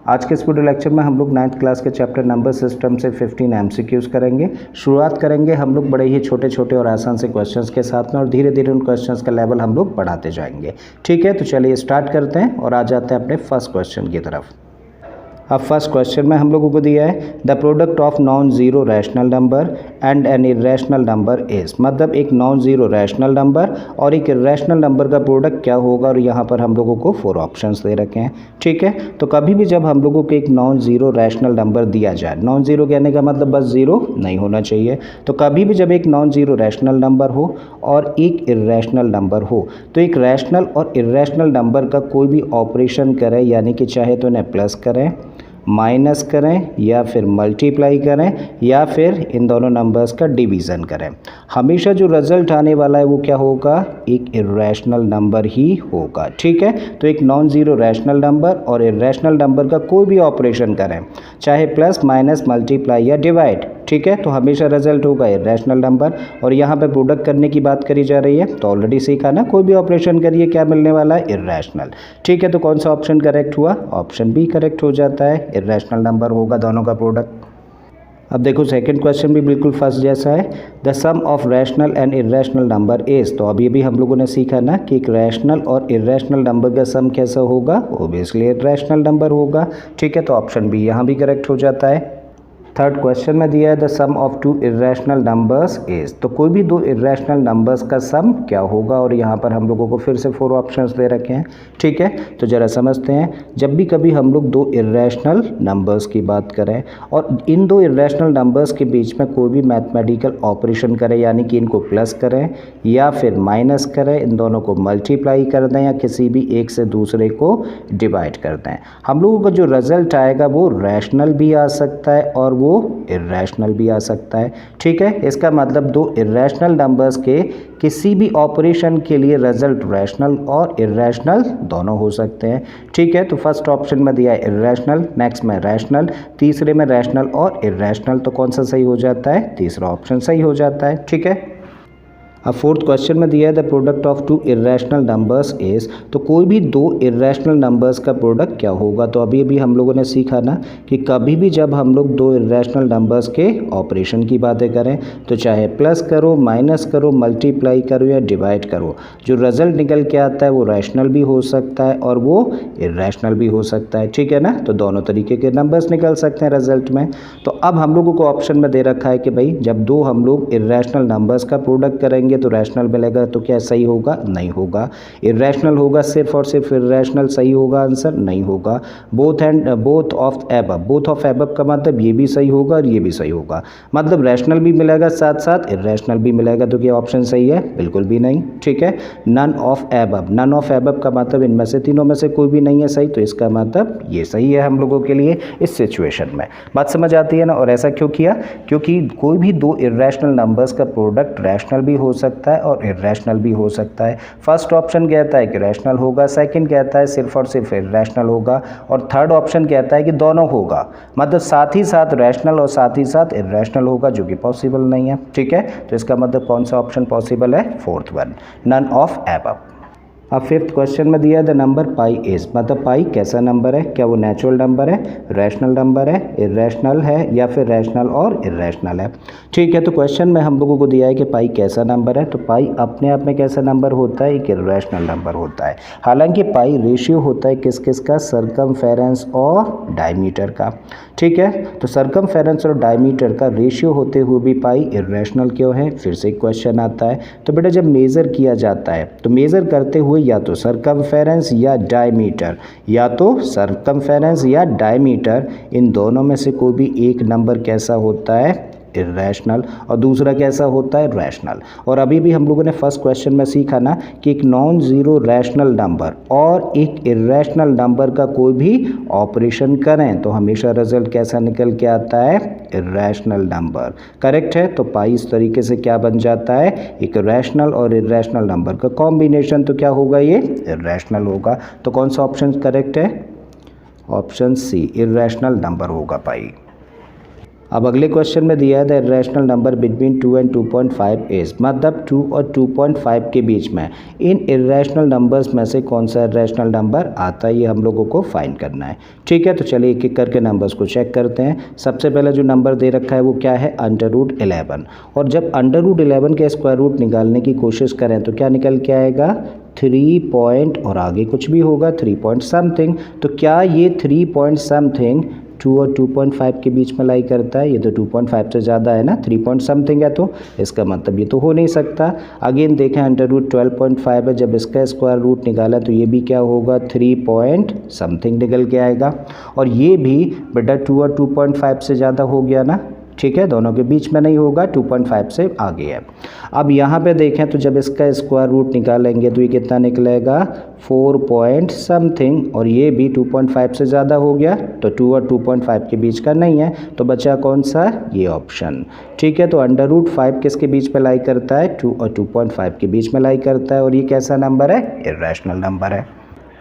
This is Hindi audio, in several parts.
आज के इस वीडियो लेक्चर में हम लोग 9th क्लास के चैप्टर नंबर सिस्टम से 15 एमसीक्यूज करेंगे। शुरुआत करेंगे हम लोग बड़े ही छोटे छोटे और आसान से क्वेश्चंस के साथ में और धीरे धीरे उन क्वेश्चंस का लेवल हम लोग बढ़ाते जाएंगे। ठीक है, तो चलिए स्टार्ट करते हैं और आ जाते हैं अपने फर्स्ट क्वेश्चन की तरफ। अब फर्स्ट क्वेश्चन में हम लोगों को दिया है the product of non zero rational number and an irrational number is, मतलब एक नॉन जीरो रैशनल नंबर और एक इरेशनल नंबर का प्रोडक्ट क्या होगा, और यहाँ पर हम लोगों को 4 ऑप्शंस दे रखे हैं। ठीक है, तो कभी भी जब हम लोगों को एक नॉन जीरो रैशनल नंबर दिया जाए, नॉन जीरो कहने का मतलब बस जीरो नहीं होना चाहिए, तो कभी भी जब एक नॉन जीरो रैशनल नंबर हो और एक इरेशनल नंबर हो, तो एक रैशनल और इरेशनल नंबर का कोई भी ऑपरेशन करें, यानी कि चाहे तो इन्हें प्लस करें, माइनस करें या फिर मल्टीप्लाई करें या फिर इन दोनों नंबर्स का डिवीज़न करें, हमेशा जो रिजल्ट आने वाला है वो क्या होगा, एक इरेशनल नंबर ही होगा। ठीक है, तो एक नॉन ज़ीरो रैशनल नंबर और इरेशनल नंबर का कोई भी ऑपरेशन करें, चाहे प्लस माइनस मल्टीप्लाई या डिवाइड, ठीक है, तो हमेशा रिजल्ट होगा इरेशनल नंबर। और यहाँ पे प्रोडक्ट करने की बात करी जा रही है, तो ऑलरेडी सीखा ना, कोई भी ऑपरेशन करिए क्या मिलने वाला है, इरेशनल। ठीक है, तो कौन सा ऑप्शन करेक्ट हुआ, ऑप्शन बी करेक्ट हो जाता है, इरेशनल नंबर होगा दोनों का प्रोडक्ट। अब देखो सेकंड क्वेश्चन भी बिल्कुल फर्स्ट जैसा है, the sum of rational and irrational number is, तो अभी भी हम लोगों ने सीखा ना कि एक रैशनल और इरेशनल नंबर का सम कैसा होगा, ओबियसली इरेशनल नंबर होगा। ठीक है, तो ऑप्शन बी यहाँ भी करेक्ट हो जाता है। थर्ड क्वेश्चन में दिया है the sum of two irrational numbers is, तो कोई भी दो इरेशनल नंबर्स का सम क्या होगा, और यहाँ पर हम लोगों को फिर से 4 ऑप्शंस दे रखे हैं। ठीक है, तो ज़रा समझते हैं, जब भी कभी हम लोग दो इरेशनल नंबर्स की बात करें और इन दो इरेशनल नंबर्स के बीच में कोई भी मैथमेटिकल ऑपरेशन करें, यानी कि इनको प्लस करें या फिर माइनस करें, इन दोनों को मल्टीप्लाई कर दें या किसी भी एक से दूसरे को डिवाइड कर दें, हम लोगों का जो रिजल्ट आएगा वो रैशनल भी आ सकता है और वो इरेशनल भी आ सकता है। ठीक है, इसका मतलब दो इरेशनल नंबर्स के किसी भी ऑपरेशन के लिए रिजल्ट रैशनल और इरेशनल दोनों हो सकते हैं। ठीक है, तो फर्स्ट ऑप्शन में दिया है इरेशनल, नेक्स्ट में रैशनल, तीसरे में रैशनल और इरेशनल, तो कौन सा सही हो जाता है, तीसरा ऑप्शन सही हो जाता है। ठीक है, अब फोर्थ क्वेश्चन में दिया है the product of two irrational numbers is, तो कोई भी दो इरेशनल नंबर्स का प्रोडक्ट क्या होगा, तो अभी हम लोगों ने सीखा ना कि कभी भी जब हम लोग दो इरेशनल नंबर्स के ऑपरेशन की बातें करें, तो चाहे प्लस करो, माइनस करो, मल्टीप्लाई करो या डिवाइड करो, जो रिजल्ट निकल के आता है वो रैशनल भी हो सकता है और वो इरेशनल भी हो सकता है। ठीक है ना, तो दोनों तरीके के नंबर्स निकल सकते हैं रिजल्ट में। तो अब हम लोगों को ऑप्शन में दे रखा है कि भाई जब दो हम लोग इरेशनल नंबर्स का प्रोडक्ट करेंगे तो रैशनल मिलेगा, तो क्या सही होगा, नहीं होगा। इरेशनल होगा सिर्फ और सिर्फ इरेशनल सही होगा, आंसर नहीं होगा। बोथ ऑफ एबव का मतलब ये भी सही होगा और ये भी सही होगा, मतलब रैशनल भी मिलेगा साथ साथ इरेशनल भी मिलेगा, तो क्या ऑप्शन सही है, बिल्कुल भी नहीं। ठीक है, नन ऑफ एबव का मतलब इनमें से तीनों में से कोई भी नहीं है सही, तो इसका मतलब ये सही है हम लोगों के लिए इस सिचुएशन में। बात समझ आती है ना, और ऐसा क्यों किया, क्योंकि कोई भी दो इरेशनल नंबर्स का प्रोडक्ट रैशनल भी हो सकता है और इरेशनल भी हो सकता है। फर्स्ट ऑप्शन कहता है कि रैशनल होगा, सेकंड कहता है सिर्फ और सिर्फ इरेशनल होगा, और थर्ड ऑप्शन कहता है कि दोनों होगा, मतलब साथ ही साथ रैशनल और साथ ही साथ इरेशनल होगा, जो कि पॉसिबल नहीं है। ठीक है, तो इसका मतलब कौन सा ऑप्शन पॉसिबल है, fourth one, none of above. अब फिफ्थ क्वेश्चन में दिया है द नंबर पाई इज, मतलब पाई कैसा नंबर है, क्या वो नेचुरल नंबर है, रैशनल नंबर है, इरेशनल है या फिर रैशनल और इरेशनल है। ठीक है, तो क्वेश्चन में हम लोगों को दिया है कि पाई कैसा नंबर है, तो पाई अपने आप में कैसा नंबर होता है, एक इरेशनल नंबर होता है। हालांकि पाई रेशियो होता है किस किस का, सरकमफेरेंस और डायमीटर का। ठीक है, तो सरकमफेरेंस और डायमीटर का रेशियो होते हुए भी पाई इरेशनल क्यों है, फिर से एक क्वेश्चन आता है। तो बेटा जब मेज़र किया जाता है तो मेज़र करते हुए या तो सरकमफेरेंस या डायमीटर, या तो सरकमफेरेंस या डायमीटर, इन दोनों में से कोई भी एक नंबर कैसा होता है, इरेशनल, और दूसरा कैसा होता है, रैशनल। और अभी भी हम लोगों ने फर्स्ट क्वेश्चन में सीखा ना कि एक नॉन ज़ीरो रैशनल नंबर और एक इरेशनल नंबर का कोई भी ऑपरेशन करें तो हमेशा रिजल्ट कैसा निकल के आता है, इरेशनल नंबर। करेक्ट है, तो पाई इस तरीके से क्या बन जाता है, एक रैशनल और इरेशनल नंबर का कॉम्बिनेशन, तो क्या होगा, ये इरेशनल होगा। तो कौन सा ऑप्शन करेक्ट है, ऑप्शन सी, इरेशनल नंबर होगा पाई। अब अगले क्वेश्चन में दिया है the irrational number between 2 and 2.5 is, मतलब 2 और 2.5 के बीच में इन इर्रेशनल नंबर्स में से कौन सा इर्रेशनल नंबर आता है, ये हम लोगों को फाइंड करना है। ठीक है, तो चलिए एक एक करके नंबर्स को चेक करते हैं। सबसे पहले जो नंबर दे रखा है वो क्या है, √11। और जब √11 के स्क्वायर रूट निकालने की कोशिश करें तो क्या निकल के आएगा, 3 पॉइंट और आगे कुछ भी होगा 3 पॉइंट समथिंग। तो क्या ये 3 पॉइंट समथिंग 2 और 2.5 के बीच में लाई करता है? ये तो 2.5 से ज़्यादा है ना, 3 पॉइंट समथिंग है, तो इसका मतलब ये तो हो नहीं सकता। अगेन देखें √12.5 है, जब इसका स्क्वायर रूट निकाला तो ये भी क्या होगा, 3 पॉइंट समथिंग निकल के आएगा। और ये भी बेटा 2 और 2.5 से ज़्यादा हो गया ना, ठीक है, दोनों के बीच में नहीं होगा, 2.5 से आगे है। अब यहाँ पे देखें तो जब इसका स्क्वायर रूट निकालेंगे तो ये कितना निकलेगा, 4 पॉइंट समथिंग, और ये भी 2.5 से ज़्यादा हो गया, तो 2 और 2.5 के बीच का नहीं है, तो बचा कौन सा, ये ऑप्शन। ठीक है, तो √5 किसके बीच में लाई करता है, 2 और 2.5 के बीच में लाई करता है, और ये कैसा नंबर है, इर्रेशनल नंबर है।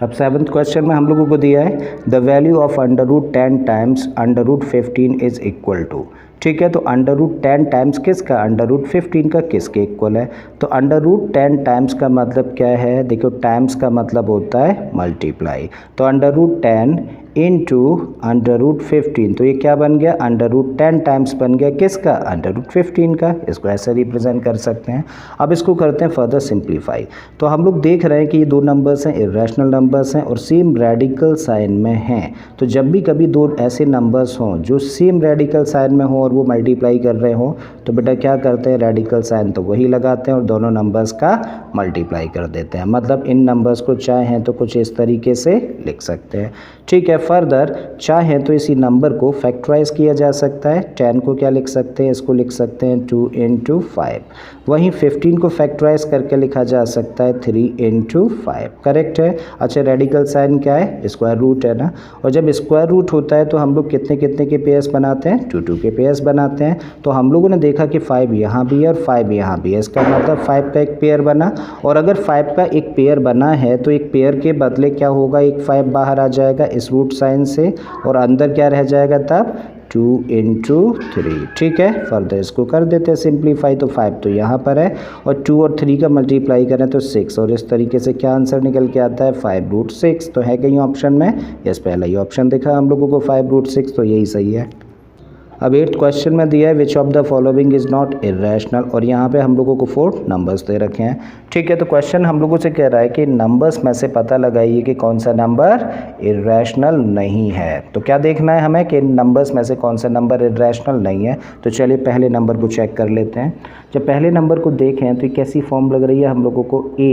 अब 7th क्वेश्चन में हम लोगों को दिया है the value of √10 times √15 is equal to. ठीक है, तो √10 टाइम्स किसका, √15 का किसके इक्वल है। तो √10 टाइम्स का मतलब क्या है, देखो टाइम्स का मतलब होता है मल्टीप्लाई, तो √10 इंटू √15, तो ये क्या बन गया, √10 टाइम्स बन गया किसका, √15 का। इसको ऐसे रिप्रेजेंट कर सकते हैं। अब इसको करते हैं फर्दर सिंप्लीफाई। तो हम लोग देख रहे हैं कि ये दो नंबर्स हैं, इर्रेशनल नंबर्स हैं और सेम रेडिकल साइन में हैं। तो जब भी कभी दो ऐसे नंबर्स हों जो सेम रेडिकल साइन में हो और वो मल्टीप्लाई कर रहे हो, तो बेटा क्या करते हैं, रेडिकल साइन तो वही लगाते हैं और दोनों नंबर्स का मल्टीप्लाई कर देते हैं। मतलब इन नंबर्स को चाहें तो कुछ इस तरीके से लिख सकते हैं। ठीक है, फर्दर चाहें तो इसी नंबर को फैक्टराइज किया जा सकता है। 10 को क्या लिख सकते हैं, इसको लिख सकते हैं 2 × 5। वहीं 15 को फैक्टराइज करके लिखा जा सकता है 3 × 5। करेक्ट है। अच्छा, रेडिकल साइन क्या है, स्क्वायर रूट है ना, और जब स्क्वायर रूट होता है तो हम लोग कितने कितने के पेयर्स बनाते हैं, 2 2 के पेयर्स बनाते हैं। तो हम लोगों ने देखा कि 5 यहाँ भी है और 5 यहाँ भी है, इसका मतलब 5 का एक पेयर बना। और अगर 5 का एक पेयर बना है तो एक पेयर के बदले क्या होगा, एक 5 बाहर आ जाएगा इस रूट साइन से, और अंदर क्या रह जाएगा तब, 2 × 3। ठीक है, फर्दर इसको कर देते हैं सिंप्लीफाई। तो 5 तो यहाँ पर है और 2 और 3 का मल्टीप्लाई करें तो 6, और इस तरीके से क्या आंसर निकल के आता है, 5√6। तो है कहीं ऑप्शन में, यस पहला ही ऑप्शन दिखा हम लोगों को 5√6, तो यही सही है। अब 8th क्वेश्चन में दिया है which of the following is not irrational, और यहाँ पे हम लोगों को 4 नंबर्स दे रखे हैं। ठीक है, तो क्वेश्चन हम लोगों से कह रहा है कि नंबर्स में से पता लगाइए कि कौन सा नंबर इर्रेशनल नहीं है। तो क्या देखना है हमें कि नंबर्स में से कौन सा नंबर इर्रेशनल नहीं है। तो चलिए पहले नंबर को चेक कर लेते हैं। जब पहले नंबर को देखें तो कैसी फॉर्म लग रही है हम लोगों को, a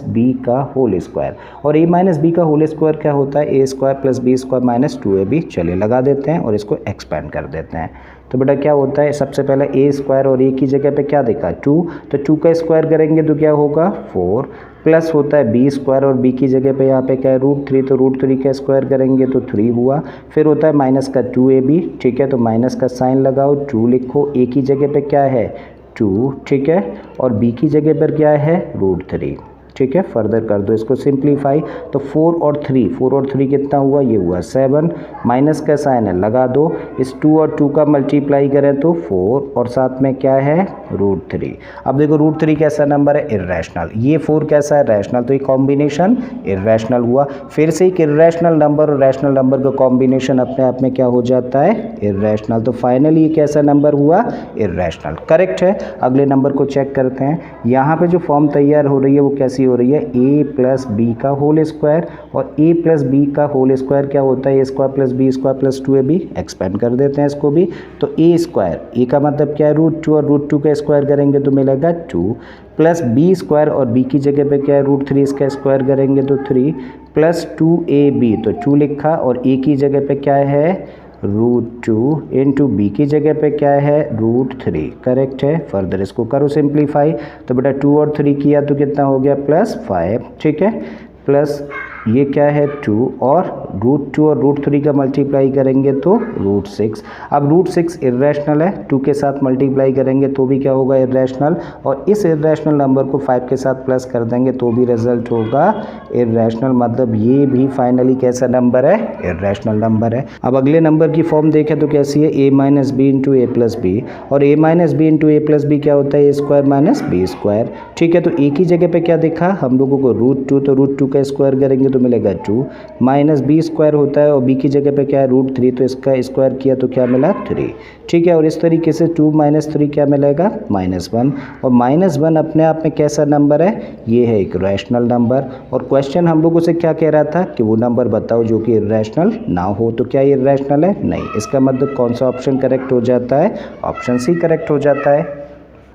- b का होल स्क्वायर, और a - b का होल स्क्वायर क्या होता है, a² + b² - 2ab। चलिए लगा देते हैं और इसको एक्सपेंड कर देते हैं। तो बेटा क्या होता है, सबसे पहले a² और a की जगह पे क्या देखा, 2, तो 2 का स्क्वायर करेंगे तो क्या होगा 4, प्लस होता है b² और b की जगह पे यहाँ पे क्या है √3, तो √3 का स्क्वायर करेंगे तो 3 हुआ। फिर होता है माइनस का 2ab। ठीक है, तो माइनस का साइन लगाओ, 2 लिखो, a की जगह पे क्या है 2, ठीक है, और b की जगह पर क्या है √3। ठीक है, फर्दर कर दो इसको सिंप्लीफाई। तो 4 और 3 कितना हुआ, ये हुआ 7, माइनस का साइन है लगा दो, इस 2 और 2 का मल्टीप्लाई करें तो 4, और साथ में क्या है √3। अब देखो √3 कैसा नंबर है, इर्रेशनल, ये 4 कैसा है, रैशनल, तो ये कॉम्बिनेशन इर्रेशनल हुआ। फिर से एक इर्रेशनल नंबर और रैशनल नंबर का कॉम्बिनेशन अपने आप में क्या हो जाता है, इर्रेशनल। तो फाइनली ये कैसा नंबर हुआ, इर्रेशनल। करेक्ट है। अगले नंबर को चेक करते हैं। यहाँ पे जो फॉर्म तैयार हो रही है वो कैसी हो रही है, a + b का होल स्क्वायर, और a + b का होल स्क्वायर क्या होता है, a² + b² + 2ab। एक्सपेंड कर देते हैं इसको भी। तो a² का मतलब क्या है √2, और √2 का स्क्वायर करेंगे तो मिलेगा 2, प्लस b² और b की जगह पे क्या है √3, इसका स्क्वायर करेंगे तो 3, प्लस 2ab, तो 2 लिखा, और a की जगह पे क्या है √2 इंटू b की जगह पे क्या है √3। करेक्ट है। फर्दर इसको करो सिंप्लीफाई। तो बेटा 2 और 3 किया तो कितना हो गया +5। ठीक है, प्लस ये क्या है 2 और √2 और √3 का मल्टीप्लाई करेंगे तो √6। अब √6 इर्रेशनल है, 2 के साथ मल्टीप्लाई करेंगे तो भी क्या होगा इर्रेशनल, और इस इर्रेशनल नंबर को 5 के साथ प्लस कर देंगे तो भी रिजल्ट होगा इर्रेशनल, मतलब ये भी फाइनली कैसा नंबर है, इर्रेशनल नंबर है। अब अगले नंबर की फॉर्म देखें तो कैसी है, a minus b into a plus b, और a minus b into a plus b क्या होता है, a square minus b square. ठीक है, तो एक ही जगह पे क्या देखा हम लोगों को √2, तो √2 का स्क्वायर करेंगे तो मिलेगा 2, माइनस बी स्क्वायर होता है और बी की जगह पे क्या है √3, तो इसका स्क्वायर किया तो क्या मिला 3। ठीक है, और इस तरीके से 2 माइनस 3 क्या मिलेगा -1, और -1 अपने आप में कैसा नंबर है, ये है एक रैशनल नंबर। और क्वेश्चन हम लोगों से क्या कह रहा था कि वो नंबर बताओ जो कि इर्रेशनल ना हो, तो क्या ये इर्रेशनल है, नहीं। इसका मतलब कौन सा ऑप्शन करेक्ट हो जाता है, ऑप्शन सी करेक्ट हो जाता है।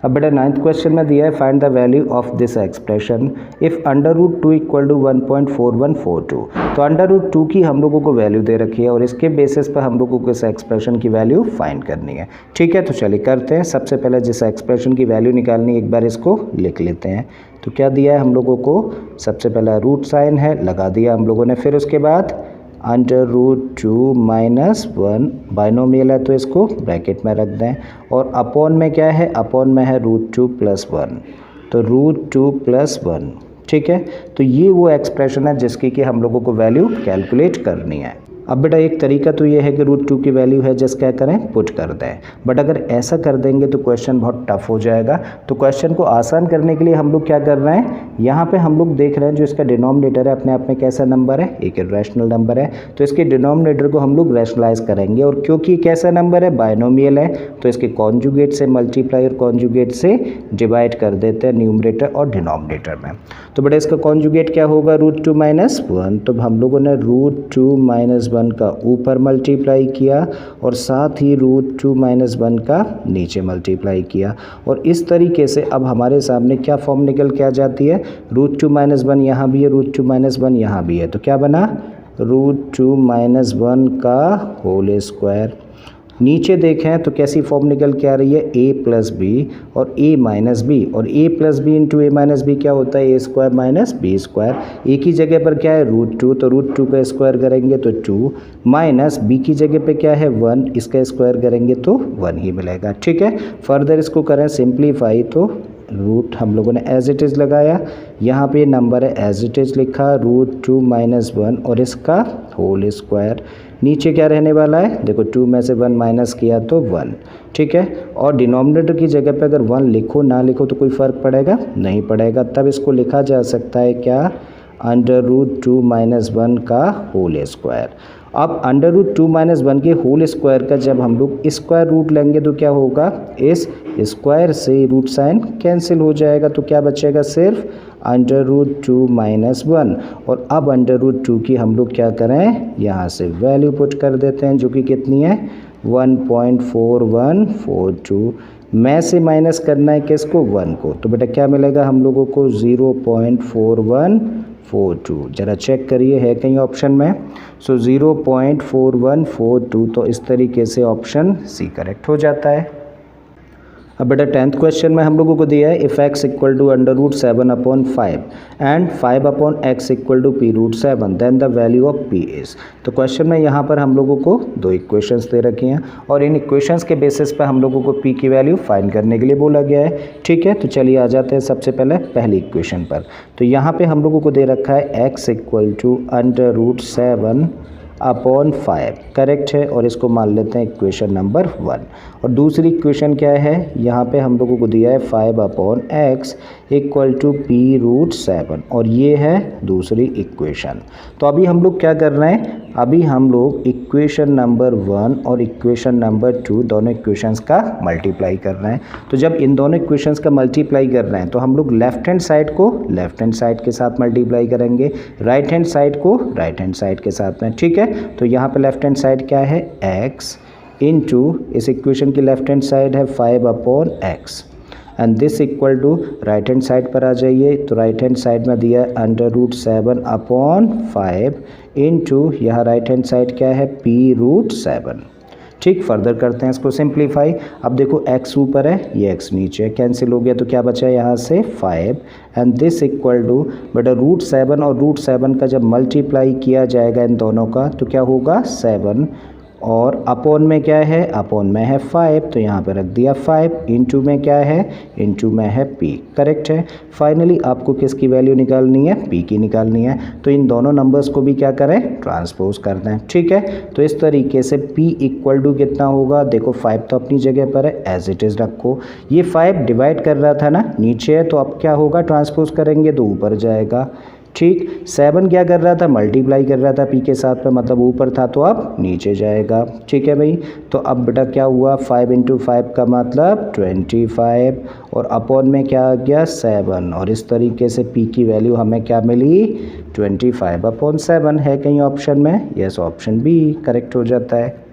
अब बेटा 9th क्वेश्चन में दिया है find the value of this expression if √2 equal to 1.4142। तो √2 की हम लोगों को वैल्यू दे रखी है और इसके बेसिस पर हम लोगों को इस एक्सप्रेशन की वैल्यू फाइंड करनी है। ठीक है, तो चलिए करते हैं। सबसे पहले जिस एक्सप्रेशन की वैल्यू निकालनी है एक बार इसको लिख लेते हैं। तो क्या दिया है हम लोगों को, सबसे पहला रूट साइन है लगा दिया हम लोगों ने, फिर उसके बाद √2 माइनस 1 बाइनोमियल है तो इसको ब्रैकेट में रख दें, और अपॉन में क्या है, अपॉन में है √2 प्लस 1, तो √2 प्लस 1। ठीक है, तो ये वो एक्सप्रेशन है जिसकी कि हम लोगों को वैल्यू कैलकुलेट करनी है। अब बेटा एक तरीका तो ये है कि √2 की वैल्यू है जस्ट क्या करें, पुट कर दें, बट अगर ऐसा कर देंगे तो क्वेश्चन बहुत टफ हो जाएगा। तो क्वेश्चन को आसान करने के लिए हम लोग क्या कर रहे हैं, यहाँ पे हम लोग देख रहे हैं जो इसका डिनोमिनेटर है अपने आप में कैसा नंबर है, एक इर्रेशनल नंबर है, तो इसके डिनोमिनेटर को हम लोग रैशनलाइज करेंगे, और क्योंकि कैसा नंबर है, बाइनोमियल है, तो इसके कॉन्जुगेट से मल्टीप्लाई और कॉन्जुगेट से डिवाइड कर देते हैं न्यूमरेटर और डिनोमिनेटर में। तो बेटा इसका कॉन्जुगेट क्या होगा, √2 माइनस 1, तो हम लोगों ने √2 माइनस 1 का ऊपर मल्टीप्लाई किया और साथ ही √2 माइनस 1 का नीचे मल्टीप्लाई किया, और इस तरीके से अब हमारे सामने क्या फॉर्म निकल के आ जाती है, √2 माइनस 1 यहाँ भी है, √2 माइनस 1 यहाँ भी है, तो क्या बना √2 माइनस 1 का होल स्क्वायर। नीचे देखें तो कैसी फॉर्म निकल के आ रही है, a प्लस बी और a माइनस बी, और a plus b into a minus b क्या होता है, a square minus b square. एक ही जगह पर क्या है √2, तो √2 का स्क्वायर करेंगे तो 2, माइनस b की जगह पे क्या है 1, इसका स्क्वायर करेंगे तो 1 ही मिलेगा। ठीक है, फर्दर इसको करें सिंप्लीफाई, तो रूट हम लोगों ने एज इट इज़ लगाया, यहाँ पे नंबर है एज इट इज़ लिखा √2 माइनस 1 और इसका होल स्क्वायर। नीचे क्या रहने वाला है, देखो 2 में से 1 माइनस किया तो 1। ठीक है, और डिनोमिनेटर की जगह पे अगर 1 लिखो ना लिखो तो कोई फ़र्क पड़ेगा, नहीं पड़ेगा, तब इसको लिखा जा सकता है क्या, √2 माइनस 1 का होल स्क्वायर। अब √2 माइनस 1 के होल स्क्वायर का जब हम लोग स्क्वायर रूट लेंगे तो क्या होगा, इस स्क्वायर से रूट साइन कैंसिल हो जाएगा, तो क्या बचेगा सिर्फ √2 माइनस 1। और अब √2 की हम लोग क्या करें, यहाँ से वैल्यू पुट कर देते हैं जो कि कितनी है 1.4142। में से माइनस करना है किसको, 1 को, तो बेटा क्या मिलेगा हम लोगों को 0.4142। ज़रा चेक करिए है कहीं ऑप्शन में, सो 0.4142, तो इस तरीके से ऑप्शन सी करेक्ट हो जाता है। अब बेटा 10th क्वेश्चन में हम लोगों को दिया है if x equal to √7/5 and 5/x equal to p√7 then the value of p is. तो क्वेश्चन में यहाँ पर हम लोगों को दो इक्वेशंस दे रखी हैं और इन इक्वेशंस के बेसिस पर हम लोगों को p की वैल्यू फाइंड करने के लिए बोला गया है। ठीक है, तो चलिए आ जाते हैं सबसे पहले पहली इक्वेशन पर। तो यहाँ पर हम लोगों को दे रखा है x इक्वल टू √7/5 करेक्ट है, और इसको मान लेते हैं इक्वेशन नंबर 1। और दूसरी इक्वेशन क्या है, यहाँ पे हम लोगों को दिया है 5/x इक्वल टू p√7, और ये है दूसरी इक्वेशन। तो अभी हम लोग क्या कर रहे हैं, अभी हम लोग इक्वेशन नंबर 1 और इक्वेशन नंबर 2 दोनों इक्वेशंस का मल्टीप्लाई कर रहे हैं। तो जब इन दोनों इक्वेशंस का मल्टीप्लाई कर रहे हैं तो हम लोग लेफ्ट हैंड साइड को लेफ्ट हैंड साइड के साथ मल्टीप्लाई करेंगे, राइट हैंड साइड को राइट हैंड साइड के साथ में। ठीक है, तो यहाँ पे लेफ्ट हैंड साइड क्या है x इंटू, इस इक्वेशन की लेफ्ट हैंड साइड है 5/x, and this equal to right hand side पर आ जाइए, तो राइट हैंड साइड में दिया है √7/5 इंटू, यहाँ राइट हैंड साइड क्या है p√7। ठीक, फर्दर करते हैं इसको सिंप्लीफाई। अब देखो x ऊपर है, ये x नीचे है, कैंसिल हो गया तो क्या बचा यहाँ से 5 एंड दिस इक्वल टू बेटा √7 और √7 का जब मल्टीप्लाई किया जाएगा इन दोनों का तो क्या होगा 7 और अपॉन में क्या है, अपॉन में है 5 तो यहाँ पे रख दिया 5, इनटू में क्या है, इनटू में है p, करेक्ट है। फाइनली आपको किसकी वैल्यू निकालनी है, p की निकालनी है, तो इन दोनों नंबर्स को भी क्या करें, ट्रांसपोज करते हैं। ठीक है, तो इस तरीके से p इक्वल टू कितना होगा, देखो 5 तो अपनी जगह पर है, एज इट इज़ रखो। ये 5 डिवाइड कर रहा था ना, नीचे है तो अब क्या होगा, ट्रांसपोज करेंगे तो ऊपर जाएगा। ठीक, 7 क्या कर रहा था, मल्टीप्लाई कर रहा था p के साथ में, मतलब ऊपर था तो अब नीचे जाएगा। ठीक है भाई, तो अब बेटा क्या हुआ, 5 × 5 का मतलब 25 और अपॉन में क्या आ गया 7 और इस तरीके से p की वैल्यू हमें क्या मिली 25/7 है कहीं ऑप्शन में, यस ऑप्शन बी करेक्ट हो जाता है।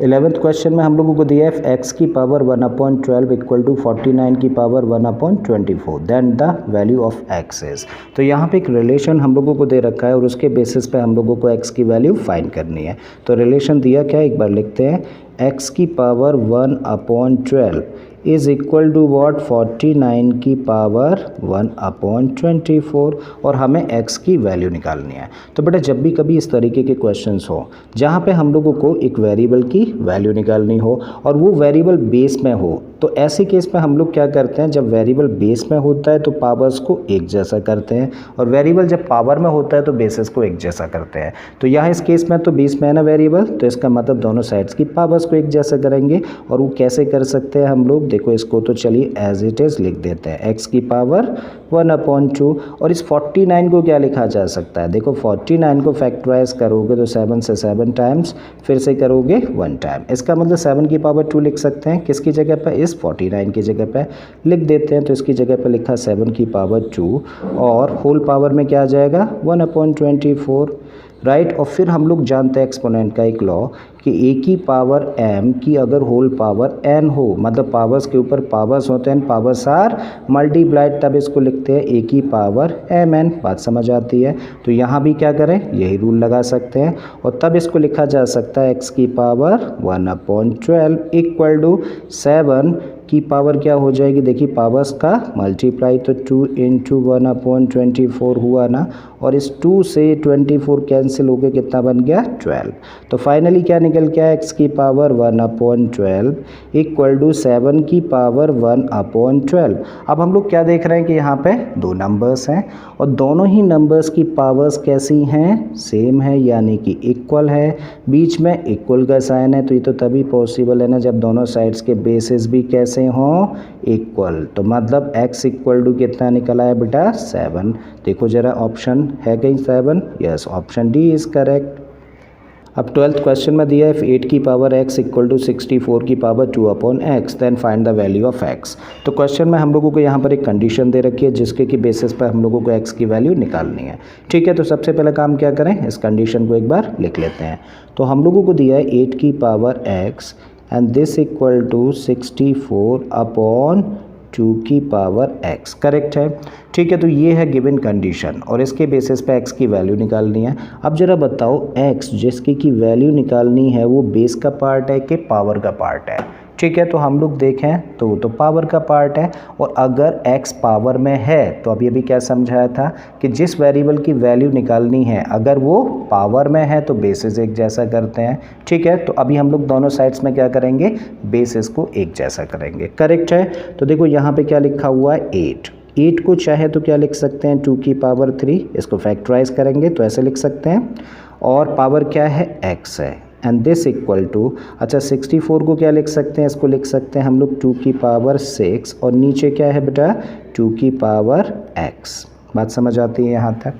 11th क्वेश्चन में हम लोगों को दिया है x की पावर 1/12 इक्वल टू 49 की power 1/24 then the value of x is. तो यहाँ पे एक रिलेशन हम लोगों को दे रखा है और उसके बेसिस पे हम लोगों को x की वैल्यू फाइंड करनी है। तो रिलेशन दिया क्या है, एक बार लिखते हैं, x की power 1/12 is equal to what 49 की पावर 1/24 और हमें x की वैल्यू निकालनी है। तो बेटा जब भी कभी इस तरीके के क्वेश्चंस हो जहाँ पे हम लोगों को एक वेरिएबल की वैल्यू निकालनी हो और वो वेरिएबल बेस में हो, तो ऐसे केस में हम लोग क्या करते हैं, जब वेरिएबल बेस में होता है तो पावर्स को एक जैसा करते हैं और वेरिएबल जब पावर में होता है तो बेसिस को एक जैसा करते हैं। तो यहाँ इस केस में तो बेस में है ना वेरिएबल, तो इसका मतलब दोनों साइड्स की पावर्स को एक जैसा करेंगे। और वो कैसे कर सकते हैं हम लोग, देखो इसको तो चलिए एज इट इज़ लिख देते हैं, x की पावर 1/2 और इस 49 को क्या लिखा जा सकता है, देखो 49 को फैक्टराइज करोगे तो 7 से 7 टाइम्स, फिर से करोगे 1 टाइम, इसका मतलब 7 की पावर 2 लिख सकते हैं, किसकी जगह पर, इस 49 की जगह पे लिख देते हैं। तो इसकी जगह पे लिखा 7 की पावर 2 और होल पावर में क्या आ जाएगा 1/24, राइट। और फिर हम लोग जानते हैं एक्सपोनेंट का एक लॉ कि a की पावर m की अगर होल पावर n हो, मतलब पावर्स के ऊपर पावर्स होते हैं, पावर्स आर मल्टीप्लाइड, तब इसको लिखते हैं a की पावर mn। बात समझ आती है, तो यहाँ भी क्या करें, यही रूल लगा सकते हैं और तब इसको लिखा जा सकता है x की पावर 1/12 इक्वल टू 7 की पावर क्या हो जाएगी, देखिए पावर्स का मल्टीप्लाई, तो 2 × 1/24 हुआ ना, और इस 2 से 24 कैंसिल हो गए, कितना बन गया 12। तो फाइनली क्या निकल के आया, x की पावर 1/12 इक्वल टू 7 की पावर 1/12। अब हम लोग क्या देख रहे हैं कि यहाँ पे दो नंबर्स हैं और दोनों ही नंबर्स की पावर्स कैसी हैं, सेम है, यानी कि इक्वल है, बीच में इक्वल का साइन है। तो ये तो तभी पॉसिबल है ना जब दोनों साइड्स के बेसिस भी कैसे हों, इक्वल। तो मतलब x इक्वल टू कितना निकला है बेटा 7। देखो जरा ऑप्शन है कहीं 7, yes option D is correct. अब 12th क्वेश्चन में दिया है 8 की पावर x इक्वल टू 64 की power 2/x then find the value of x। तो क्वेश्चन में हम लोगों को यहाँ पर एक कंडीशन दे रखी है जिसके की बेसिस पर हम लोगों को x की वैल्यू निकालनी है। ठीक है, तो सबसे पहले काम क्या करें, इस कंडीशन को एक बार लिख लेते हैं। तो हम लोगों को दिया है 8 की power x and this equal to 64/2 की पावर x, करेक्ट है। ठीक है, तो ये है गिवन कंडीशन और इसके बेसिस पे x की वैल्यू निकालनी है। अब जरा बताओ x जिसकी की वैल्यू निकालनी है वो बेस का पार्ट है कि पावर का पार्ट है। ठीक है, तो हम लोग देखें तो वो तो पावर का पार्ट है और अगर x पावर में है तो अभी अभी क्या समझाया था कि जिस वेरिएबल की वैल्यू निकालनी है अगर वो पावर में है तो बेसिस एक जैसा करते हैं। ठीक है, तो अभी हम लोग दोनों साइड्स में क्या करेंगे, बेसिस को एक जैसा करेंगे, करेक्ट है। तो देखो यहाँ पे क्या लिखा हुआ है 8 को चाहे तो क्या लिख सकते हैं 2 की पावर 3, इसको फैक्टराइज करेंगे तो ऐसे लिख सकते हैं, और पावर क्या है x है एंड दिस इक्वल टू, अच्छा 64 को क्या लिख सकते हैं, इसको लिख सकते हैं हम लोग 2 की पावर 6 और नीचे क्या है बेटा 2 की पावर x। बात समझ आती है यहाँ तक।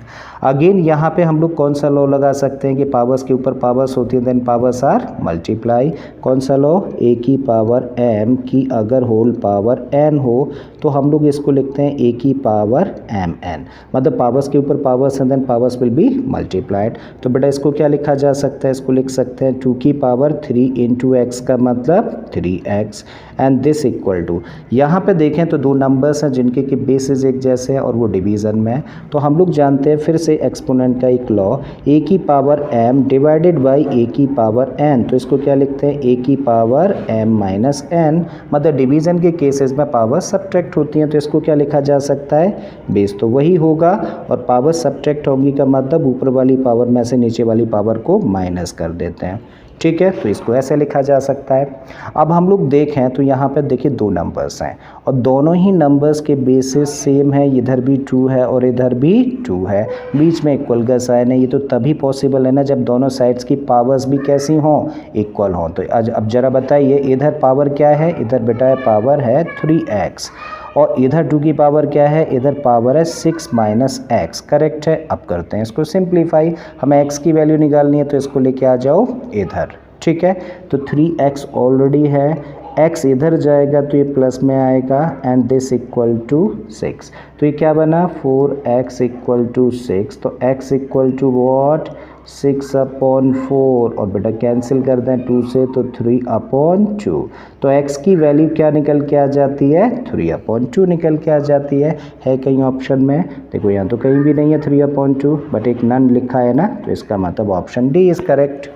अगेन यहाँ पे हम लोग कौन सा लॉ लगा सकते हैं कि पावर्स के ऊपर पावर्स होती है देन पावर्स आर मल्टीप्लाई। कौन सा लॉ, a की पावर m की अगर होल पावर n हो तो हम लोग इसको लिखते हैं a की पावर mn, मतलब पावर्स के ऊपर powers and then powers will be multiplied. तो बेटा इसको क्या लिखा जा सकता है, इसको लिख सकते हैं 2 की पावर 3 × x का मतलब 3x and this equal to, यहाँ पे देखें तो दो नंबर्स हैं जिनके कि बेसिस एक जैसे हैं और वो डिवीज़न में, तो हम लोग जानते हैं फिर से एक्सपोनेंट का एक लॉ, a की power m divided by a की पावर n। तो इसको क्या लिखते हैं, a की पावर m माइनस n। मतलब डिवीज़न के केसेस में पावर सब्ट्रैक्ट होती हैं, तो इसको क्या लिखा जा सकता है, बेस तो वही होगा और पावर सब्ट्रैक्ट होगी का मतलब ऊपर वाली पावर में से नीचे वाली पावर को माइनस कर देते हैं। ठीक है, तो इसको ऐसे लिखा जा सकता है। अब हम लोग देखें तो यहाँ पर देखिए दो नंबर्स हैं और दोनों ही नंबर्स के बेसिस सेम है, इधर भी 2 है और इधर भी 2 है, बीच में इक्वल का साइन है। ये तो तभी पॉसिबल है ना जब दोनों साइड्स की पावर्स भी कैसी हों, इक्वल हों। तो अब जरा बताइए इधर पावर क्या है, इधर बेटा पावर है 3x और इधर 2 की पावर क्या है, इधर पावर है 6 माइनस एक्स। करेक्ट है। अब करते हैं इसको सिंप्लीफाई, हमें x की वैल्यू निकालनी है तो इसको लेके आ जाओ इधर। ठीक है, तो 3x ऑलरेडी है, x इधर जाएगा तो ये प्लस में आएगा एंड दिस इक्वल टू 6। तो ये क्या बना 4x इक्वल टू 6। तो x इक्वल टू वॉट 6/4 और बेटा कैंसिल कर दें 2 से तो 3/2। तो x की वैल्यू क्या निकल के आ जाती है, 3/2 निकल के आ जाती है कहीं ऑप्शन में, देखो यहाँ तो कहीं भी नहीं है 3/2 बट एक नन लिखा है ना, तो इसका मतलब ऑप्शन डी इज़ करेक्ट।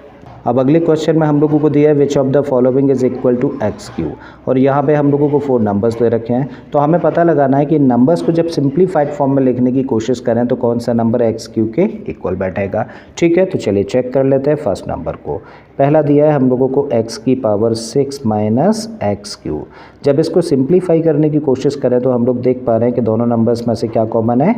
अब अगले क्वेश्चन में हम लोगों को दिया है which of the following is equal to x³ और यहाँ पे हम लोगों को 4 नंबर्स दे रखे हैं। तो हमें पता लगाना है कि नंबर्स को जब सिंप्लीफाइड फॉर्म में लिखने की कोशिश करें तो कौन सा नंबर x³ के इक्वल बैठेगा। ठीक है, तो चलिए चेक कर लेते हैं फर्स्ट नंबर को। पहला दिया है हम लोगों को x की पावर 6 माइनस x³। जब इसको सिंप्लीफाई करने की कोशिश करें तो हम लोग देख पा रहे हैं कि दोनों नंबर्स में से क्या कॉमन है,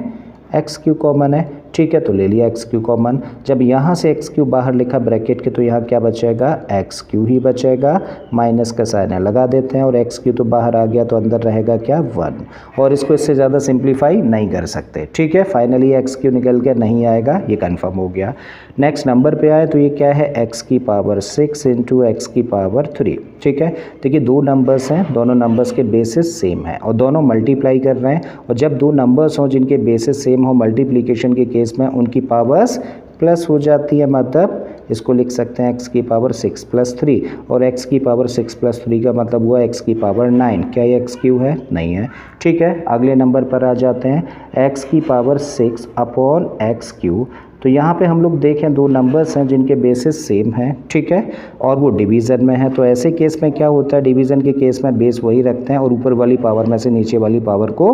x³ कॉमन है। ठीक है, तो ले लिया x³ कॉमन। जब यहाँ से x³ बाहर लिखा ब्रैकेट के तो यहाँ क्या बचेगा, x³ ही बचेगा, माइनस का साइन है लगा देते हैं और x³ तो बाहर आ गया तो अंदर रहेगा क्या 1 और इसको इससे ज़्यादा सिंप्लीफाई नहीं कर सकते। ठीक है, फाइनली x³ निकल के नहीं आएगा, ये कन्फर्म हो गया। नेक्स्ट नंबर पे आए तो ये क्या है x की पावर 6 इंटू x की पावर 3। ठीक है, देखिए दो नंबर्स हैं, दोनों नंबर्स के बेसिस सेम है और दोनों मल्टीप्लाई कर रहे हैं और जब दो नंबर्स हों जिनके बेसिस सेम हो मल्टीप्लिकेशन के केस में उनकी पावर्स प्लस हो जाती है, मतलब इसको लिख सकते हैं x की पावर 6 प्लस 3 और x की पावर 6 प्लस 3 का मतलब हुआ x की पावर 9। क्या ये x³ है, नहीं है। ठीक है, अगले नंबर पर आ जाते हैं x की पावर 6 अपॉन x³। तो यहाँ पे हम लोग देखें दो नंबर्स हैं जिनके बेसिस सेम हैं। ठीक है, और वो डिवीज़न में है, तो ऐसे केस में क्या होता है, डिवीज़न के केस में बेस वही रखते हैं और ऊपर वाली पावर में से नीचे वाली पावर को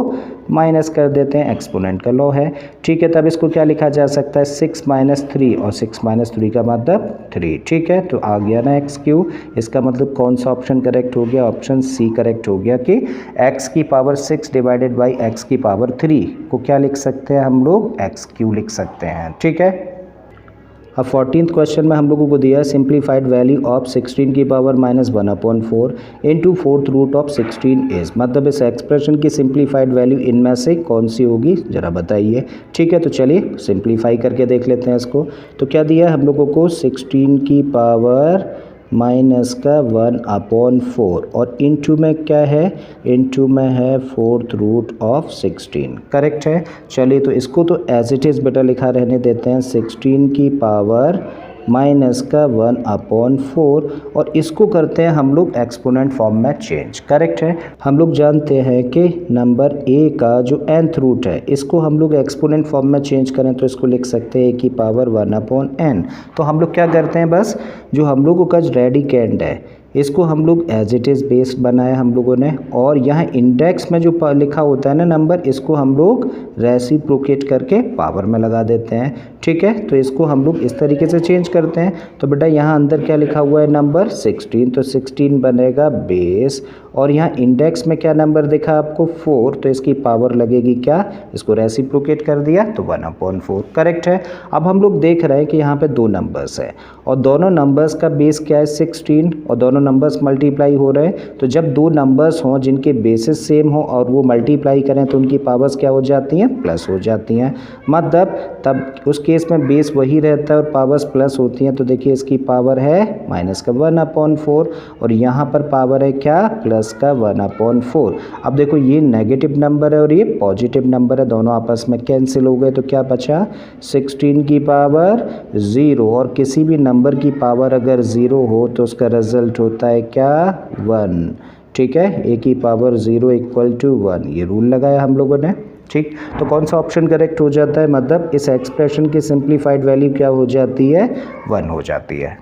माइनस कर देते हैं, एक्सपोनेंट का लॉ है। ठीक है, तब इसको क्या लिखा जा सकता है 6 माइनस 3 और 6 माइनस 3 का मतलब 3। ठीक है, तो आ गया ना x³। इसका मतलब कौन सा ऑप्शन करेक्ट हो गया, ऑप्शन सी करेक्ट हो गया कि x की पावर 6 डिवाइडेड बाई x की पावर 3 को क्या लिख सकते हैं हम लोग, x³ लिख सकते हैं। ठीक है, अब 14th क्वेश्चन में हम लोगों को दिया है सिंप्लीफाइड वैल्यू ऑफ 16 की power -1/4 into 4th root of 16 is, मतलब इस एक्सप्रेशन की सिंप्लीफाइड वैल्यू इनमें से कौन सी होगी ज़रा बताइए। ठीक है, तो चलिए सिंप्लीफाई करके देख लेते हैं इसको। तो क्या दिया है हम लोगों को 16 की पावर माइनस का 1/4 और इनटू में क्या है, इनटू में है 4th रूट ऑफ 16। करेक्ट है। चलिए तो इसको तो एज इट इज़ बेटा लिखा रहने देते हैं 16 की पावर माइनस का 1/4 और इसको करते हैं हम लोग एक्सपोनेंट फॉर्म में चेंज। करेक्ट है, हम लोग जानते हैं कि नंबर a का जो nth रूट है इसको हम लोग एक्सपोनेंट फॉर्म में चेंज करें तो इसको लिख सकते हैं a की पावर 1/n। तो हम लोग क्या करते हैं, बस जो हम लोगों का रेडिकेंड है इसको हम लोग एज इट इज़ बेस्ड बनाया हम लोगों ने और यहाँ इंडेक्स में जो लिखा होता है ना नंबर, इसको हम लोग रेसिप्रोकेट करके पावर में लगा देते हैं। ठीक है, तो इसको हम लोग इस तरीके से चेंज करते हैं। तो बेटा यहाँ अंदर क्या लिखा हुआ है नंबर 16, तो 16 बनेगा बेस और यहाँ इंडेक्स में क्या नंबर दिखा आपको 4, तो इसकी पावर लगेगी क्या, इसको रेसिप्रोकेट कर दिया तो 1/4। करेक्ट है। अब हम लोग देख रहे हैं कि यहाँ पे दो नंबर्स है और दोनों नंबर्स का बेस क्या है 16 और दोनों नंबर्स मल्टीप्लाई हो रहे हैं। तो जब दो नंबर्स हों जिनके बेसिस सेम हो और वो मल्टीप्लाई करें तो उनकी पावर्स क्या हो जाती हैं, प्लस हो जाती हैं। मतलब तब उस केस में बेस वही रहता है और पावर्स प्लस होती हैं। तो देखिए इसकी पावर है माइनस का 1/4 और यहाँ पर पावर है क्या, प्लस का 1/4। अब देखो ये नेगेटिव नंबर है और ये पॉजिटिव नंबर है, दोनों आपस में कैंसिल हो गए तो क्या बचा 16 की पावर 0 और किसी भी नंबर की पावर अगर 0 हो तो उसका रिजल्ट होता है क्या 1। ठीक है, a की पावर 0 इक्वल टू 1, ये रूल लगाया हम लोगों ने। ठीक, तो कौन सा ऑप्शन करेक्ट हो जाता है, मतलब इस एक्सप्रेशन की सिंप्लीफाइड वैल्यू क्या हो जाती है, 1 हो जाती है।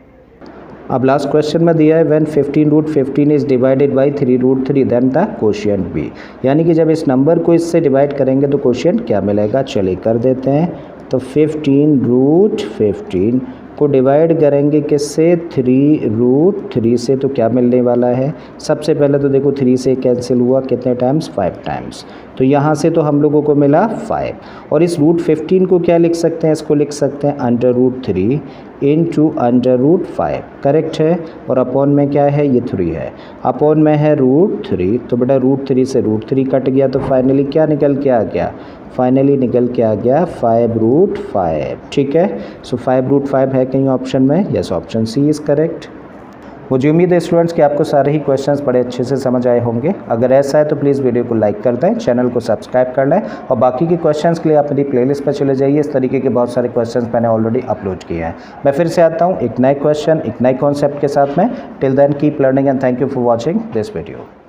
अब लास्ट क्वेश्चन में दिया है when 15√15 is divided by 3√3 then the quotient be, यानी कि जब इस नंबर को इससे डिवाइड करेंगे तो कोशिएंट क्या मिलेगा। चलिए कर देते हैं। तो 15√15 को डिवाइड करेंगे किससे, 3√3 से, तो क्या मिलने वाला है। सबसे पहले तो देखो 3 से कैंसिल हुआ, कितने टाइम्स, 5 टाइम्स, तो यहाँ से तो हम लोगों को मिला 5। और इस √15 को क्या लिख सकते हैं, इसको लिख सकते हैं √3 इंटू √5, करेक्ट है। और अपॉन में क्या है, ये 3 है, अपॉन में है √3, तो बेटा √3 से √3 कट गया, तो फाइनली क्या निकल के आ गया, फाइनली निकल के आ गया 5√5, ठीक है। सो 5√5 है कहीं ऑप्शन में, yes option C is correct. मुझे उम्मीद है स्टूडेंट्स कि आपको सारे ही क्वेश्चंस बड़े अच्छे से समझ आए होंगे। अगर ऐसा है तो प्लीज़ वीडियो को लाइक कर दें, चैनल को सब्सक्राइब कर लें और बाकी के क्वेश्चंस के लिए आप मेरी प्लेलिस्ट पर चले जाइए। इस तरीके के बहुत सारे क्वेश्चंस मैंने ऑलरेडी अपलोड किए हैं। मैं फिर से आता हूँ एक नए क्वेश्चन, एक नए कॉन्सेप्ट के साथ में। Till then keep learning and thank you for watching this video.